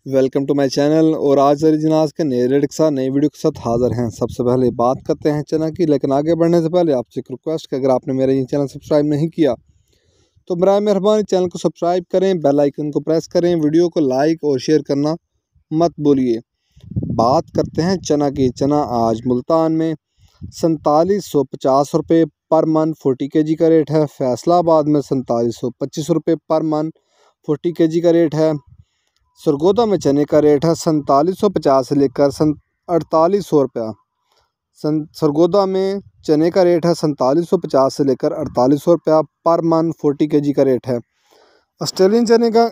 Welcome to my channel. और आज जनाज के नए रेट के साथ नई वीडियो के साथ हाज़िर हैं। सबसे पहले बात करते हैं चना की, लेकिन आगे बढ़ने से पहले आपसे एक रिक्वेस्ट कि अगर आपने मेरा ये चैनल सब्सक्राइब नहीं किया तो बराए मेहरबानी चैनल को सब्सक्राइब करें, बेल आइकन को प्रेस करें, वीडियो को लाइक और शेयर करना मत भूलिए। बात करते हैं चना की। चना आज मुल्तान में 4750 रुपये पर मन 40 kg का रेट है। फैसलाबाद में 4725 रुपये पर मन 40 kg का रेट है। सरगोदा में चने का रेट है 4750 से लेकर 4800 रुपया। सरगोदा में चने का रेट है 4750 से लेकर 4800 रुपया पर मन 40 kg का रेट है। ऑस्ट्रेलियन चने का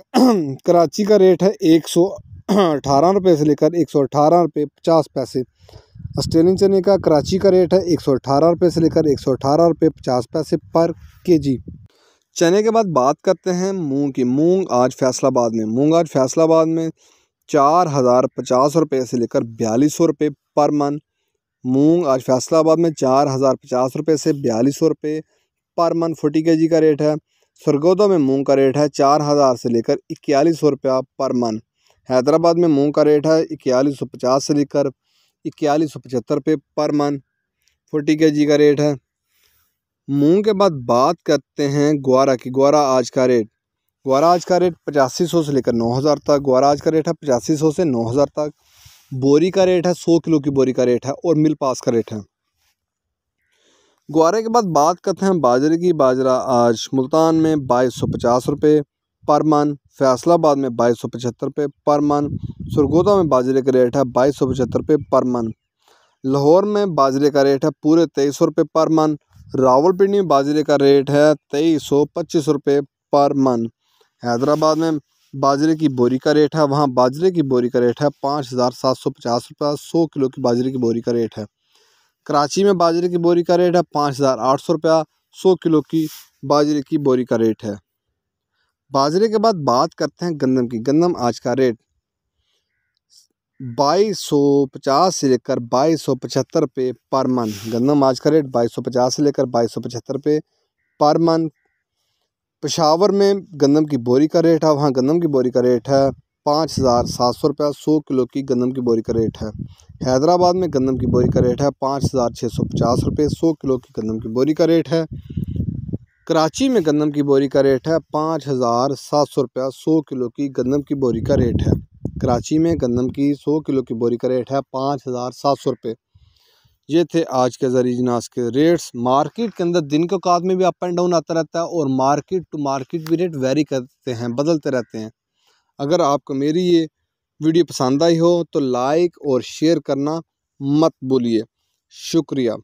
कराची का रेट है 118 रुपये से लेकर 118 रुपये 50 पैसे। ऑस्ट्रेलियन चने का कराची का रेट है 118 रुपये से लेकर 118 रुपये 50 पैसे पर केजी। चने के बाद बात करते हैं मूंग की। मूंग आज फैसलाबाद में 4050 रुपये से लेकर 4200 रुपये पर मन। मूंग आज फैसलाबाद में 4050 रुपये से 4200 रुपये पर मन 40 kg का रेट है। सरगोदा में मूंग का रेट है 4000 से लेकर 4100 रुपया पर मन। हैदराबाद में मूंग का रेट है 4150 से लेकर 4175 रुपये पर मन 40 kg का रेट है। मूंग के बाद बात करते हैं ग्वारा की। ग्वारा आज का रेट 8500 से लेकर 9000 तक। ग्वारा आज का रेट है 8500 से 9000 तक। बोरी का रेट है 100 किलो की बोरी का रेट है और मिल पास का रेट है। ग्वारे के बाद बात करते हैं बाजरे की। बाजरा आज मुल्तान में 2250 रुपये पर मन। फैसलाबाद में 2275 रुपये पर मन। सरगोदा में बाजरे का रेट है 2275 रुपये पर मन। लाहौर में बाजरे का रेट है पूरे 2300 रुपये पर मन। रावलपिंडी में बाजरे का रेट है 2325 रुपये पर मन। हैदराबाद में बाजरे की बोरी का रेट है, वहाँ बाजरे की बोरी का रेट है 5750 रुपये 100 किलो की बाजरे की बोरी का रेट है। कराची में बाजरे की बोरी का रेट है 5800 रुपया 100 किलो की बाजरे की बोरी का रेट है। बाजरे के बाद बात करते हैं गंदम की। गंदम आज का रेट 2250 से लेकर 2275 रुपये पर मन। गंदम आज का रेट 2250 से लेकर 2275 रुपये पर मन। पेशावर में गंदम की बोरी का रेट है, वहाँ गंदम की बोरी का रेट है 5700 रुपया 100 किलो की गंदम की बोरी का रेट है। हैदराबाद में गंदम की बोरी का रेट है 5650 रुपये 100 किलो की गंदम की बोरी का रेट है। कराची में गंदम की बोरी का रेट है 5700 रुपया 100 किलो की गंदम की बोरी का रेट है। कराची में गंदम की 100 किलो की बोरी का रेट है 5700 रुपये। ये थे आज के ज़रिए जिनास के रेट्स। मार्केट के अंदर दिन के औकात में भी अप एंड डाउन आता रहता है और मार्केट टू मार्केट भी रेट वेरी करते हैं, बदलते रहते हैं। अगर आपको मेरी ये वीडियो पसंद आई हो तो लाइक और शेयर करना मत भूलिए। शुक्रिया।